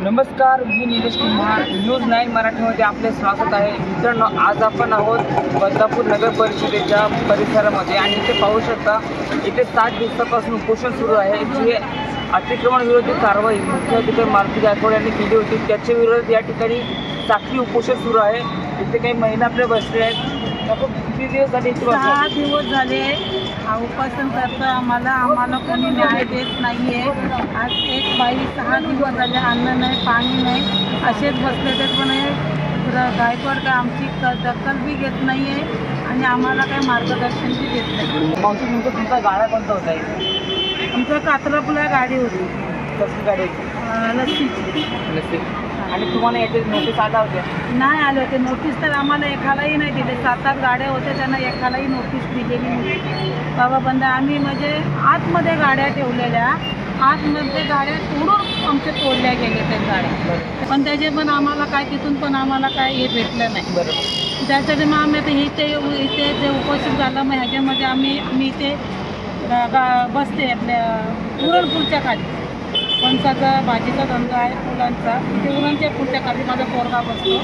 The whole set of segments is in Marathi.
नमस्कार, मी निलेश कुमार. न्यूज 9 मराठीमध्ये आपले स्वागत आहे. मित्रांनो, आज आपण आहोत बदलापूर नगर परिषदेच्या परिसरामध्ये आणि इथे पाहू शकता इथे 7 दिवसापासून उपोषण सुरू आहे. जे अतिक्रमण विरोधी कारवाई मुख्याधिकारी मारुती गायकवाड यांनी केली होती, त्याच्या विरोधात या ठिकाणी साखळी उपोषण सुरू आहे. इथे काही महिला आपल्या बसले आहेत. किती दिवस झाले? 6 दिवस झाले हा उपोषण करतो. आम्हाला कोणी न्याय देत नाही आहे. आज एक बाई 6 दिवस झाले अन्न नाही, पाणी नाही, असेच बसले ते. पण गायकवाड काय आमची दखल बी घेत नाही आहे आणि आम्हाला काही मार्गदर्शन बी देत नाही. मावशी, नेमकं तुमचा गाडा कोणता होता? आमच्या कात्रपला गाडी होती. कसली गाडी होती? लस्सीची. आणि तुम्हाला याचे नोटीस आला होत्या? नाही आले होते नोटीस, तर आम्हाला एकालाही नाही दिले. 7-8 गाड्या होत्या, त्यांना एकालाही नोटीस दिलेली नव्हती. बाबा बंद आम्ही म्हणजे आतमध्ये गाड्या ठेवलेल्या, आतमध्ये गाड्या तोडून आमच्या तोडल्या गेल्या त्या गाड्या. पण त्याचे पण आम्हाला काय तिथून पण आम्हाला काय हे भेटलं नाही. बरोबर. त्यासाठी मग आम्ही आता इथे जे उपोषण झालं, मग ह्याच्यामध्ये आम्ही इथे बसते आपल्या पुरणपूरच्या खाली. फणसाचा भाजीचा धंदा आहे फुलांचा. इथे उरणच्या पुढच्या खाली माझा पोरगा बसतो.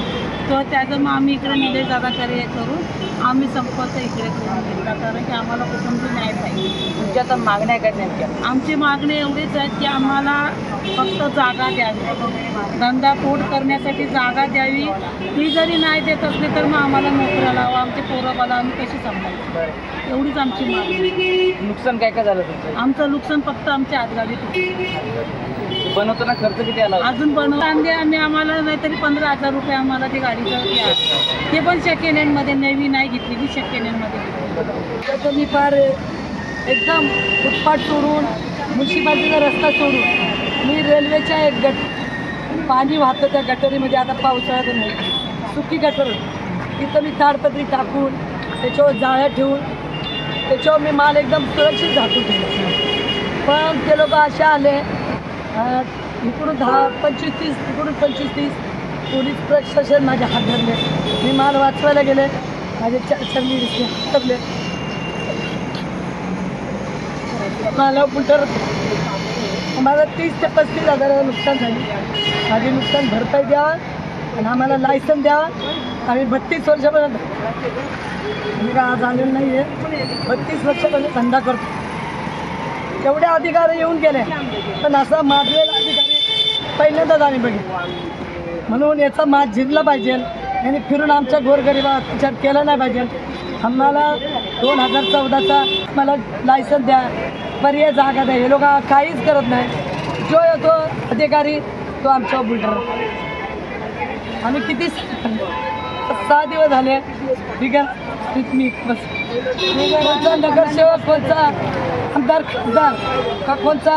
तर त्याचं मग आम्ही इकडे निलेश दादाकडे करून आम्ही संपर्क इकडे करून घेतला, कारण की आम्हाला कुटुंबी न्याय पाहिजे. तुमच्या आता मागण्या काय नेमक्या? आमची मागणी एवढीच आहे की आम्हाला फक्त जागा द्यावी, धंदा तोड करण्यासाठी जागा द्यावी. ती जरी नाही देत असली तर मग आम्हाला नोकऱ्या लावा. आमचे पोरं बाला आम्ही कशी सांभाळतो, एवढीच आमची मागणी. नुकसान काय झालं तुमचं? आमचं नुकसान फक्त आमच्या हातगाडी बनवताना खर्च किती आला? अजून बनवून आम्हाला नाहीतरी 15,000 रुपये आम्हाला ती गाडीचं द्या. ते पण सेकंड हँडमध्ये, नवी नाही घेतलेली, सेकंड हँडमध्ये. त्याचं मी फार एकदम फुटपाथ सोडून, म्युन्सिपाल्टीचा रस्ता सोडून मी रेल्वेच्या एक पाणी वाहतं त्या गटरीमध्ये. आता पावसाळ्यात नाही, सुकी गटर. तिथं मी ताडपत्री टाकून त्याच्यावर जाळ्या ठेवून त्याच्यावर मी माल एकदम सुरक्षित झाकून ठेवला. पण ते लोक असे आले, इकडून 10-25-30, इकडून 25-30 पोलीस प्रशासन माझ्या हात धरले. मी माल वाचवायला गेले, माझे 4 हटकले. मला बुटर मला 30 ते 35 हजाराचं नुकसान झाले. माझे नुकसान भरपाई द्या आणि आम्हाला लायसन द्या. आम्ही 32 वर्षापर्यंत मी काय आज आलेलं नाही आहे. 32 वर्षापर्यंत धंदा करतो. एवढे अधिकारी येऊन गेले, पण असा माजलेला अधिकारी पहिल्यांदाच आम्ही बघितलं. म्हणून याचा माज झिजला पाहिजे. यांनी फिरून आमच्या गोरगरिबा अत्याचार केला नाही पाहिजे. आम्हाला 2014चा मला लायसन द्या, पर्याय जागा द्या. हे लोक काहीच करत नाही. जो येतो अधिकारी तो आमच्या बुलढाणा. आम्ही किती 6 दिवस झाले. ठीक आहे, मी बस कोणता नगरसेवक, कोणता आमदार, खासदार का कोणता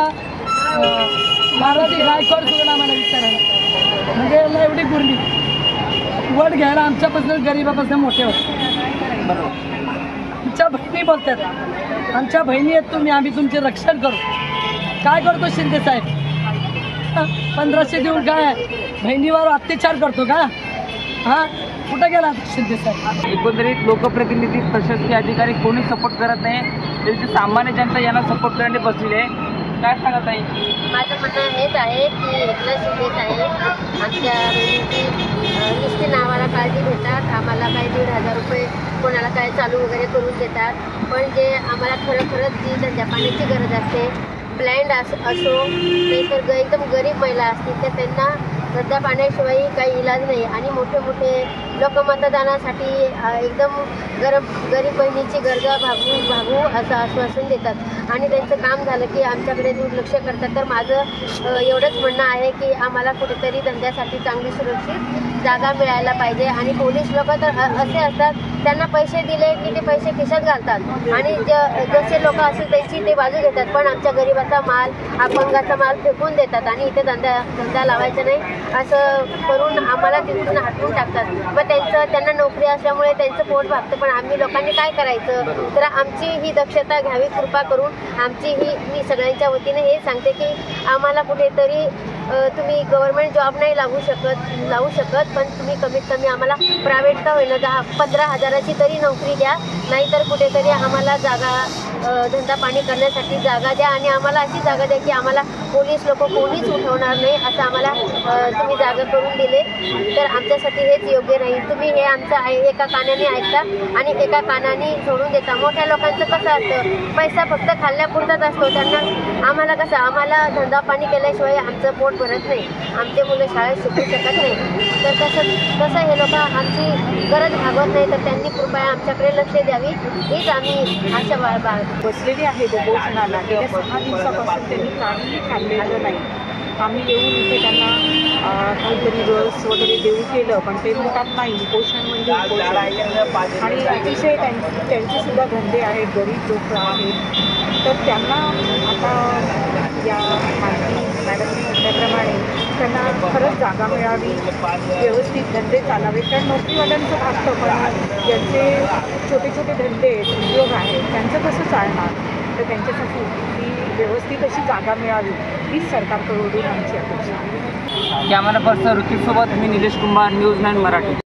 मारुती गायकवाड सुद्धा आम्हाला विचारायला. म्हणजे याला एवढी गुरली वड घ्यायला आमच्यापासून गरिबापासून मोठे होते. आमच्या बहिणी बोलतात, आमच्या बहिणी आहेत तुम्ही, आम्ही तुमचे रक्षण करू. काय करतो शिंदे साहेब? 1500 देऊन काय बहिणीवर अत्याचार करतो का? हां, कुठं गेला शिंदे साहेब? एकंदरीत लोकप्रतिनिधी, प्रशासकीय अधिकारी कोणी सपोर्ट करत नाही. त्यांची सामान्य जनता यांना सपोर्ट करण्याने बसलेली आहे. काय सांगत आहे? माझं म्हणणं हेच आहे की एकनाथ शिंदे साहेब आमच्या नुसती नावाला काळजी घेतात. आम्हाला काही 1,500 रुपये कोणाला काय चालू वगैरे करून देतात. पण जे आम्हाला खरंच जी धंद्या पाण्याची गरज असते, ब्लाइंड असो नाहीतर एकदम गरीब महिला असतील, तर त्यांना धंदा पाण्याशिवाय काही इलाज नाही. आणि मोठे लोक मतदानासाठी एकदम गरीब बहिणीची गरजा भागू असं आश्वासन देतात आणि त्यांचं काम झालं की आमच्याकडे दुर्लक्ष करतात. तर माझं एवढंच म्हणणं आहे की आम्हाला कुठेतरी धंद्यासाठी चांगली सुरक्षित जागा मिळायला पाहिजे. आणि पोलीस लोक तर असे असतात, त्यांना पैसे दिले की ते पैसे खिशात घालतात आणि जसे लोक असतील त्यांची ते बाजू घेतात. पण आमच्या गरिबाचा माल, अपंगाचा माल फेकून देतात आणि इथे धंदा लावायचा नाही असं करून आम्हाला तिथून हटवून टाकतात. मग त्यांना नोकरी असल्यामुळे त्यांचं पोट भागतं. पण आम्ही लोकांनी काय करायचं? तर आमची ही दक्षता घ्यावी कृपा करून. मी सगळ्यांच्या वतीने हे सांगते की आम्हाला कुठेतरी तुम्ही गव्हर्नमेंट जॉब नाही लावू शकत, पण तुम्ही कमीत कमी आम्हाला प्रायव्हेट का होईना 10-15 हजाराची तरी नोकरी द्या. नाहीतर कुठेतरी आम्हाला जागा धंदा पाणी करण्यासाठी जागा द्या आणि आम्हाला अशी जागा द्या की आम्हाला पोलीस लोक कोणीच उठवणार नाही, असं आम्हाला तुम्ही जागा करून दिले तर आमच्यासाठी हेच योग्य राहील. तुम्ही हे आमचं एका कानाने ऐकता आणि एका कानाने सोडून देता. मोठ्या लोकांचं कसं असतं, पैसा फक्त खाल्ल्यापुरताच असतो. त्यांना आम्हाला कसं, आम्हाला धंदा पाणी केल्याशिवाय आमचं पोट भरत नाही, आमचे मुलं शाळेत शिकू शकत नाही. तर तसं हे लोक आमची गरज भागवत नाही, तर त्यांनी कृपया आमच्याकडे लक्ष द्यावी हीच आम्ही आशा बाळगतो. बसलेली आहे उपोषणाला. गेल्या 6 दिवसापासून त्यांनी काहीही खाल्लेलं नाही. आम्ही येऊन इथे त्यांना काहीतरी रस वगैरे देऊ केलं, पण ते म्हणतात नाही, उपोषण म्हणजे उपोषण. आणि अतिशय त्यांचे सुद्धा धंदे आहेत, गरीब लोक आहेत. तर त्यांना आता या माहिती मॅडमने म्हटल्याप्रमाणे त्यांना खरंच जागा मिळावी, व्यवस्थित धंदे चालावे. कारण नोकरीवाल्यांचं भागतं, पण ज्यांचे छोटे छोटे धंदे उद्योग आहेत त्यांचं कसं चालणार. तर त्यांच्यासाठी ती व्यवस्थित अशी जागा मिळावी हीच सरकारकडून आमची अपेक्षा आहे. कॅमेरा पर्सन ऋतिकसोबत मी निलेश कुंभार, न्यूज 9 मराठी.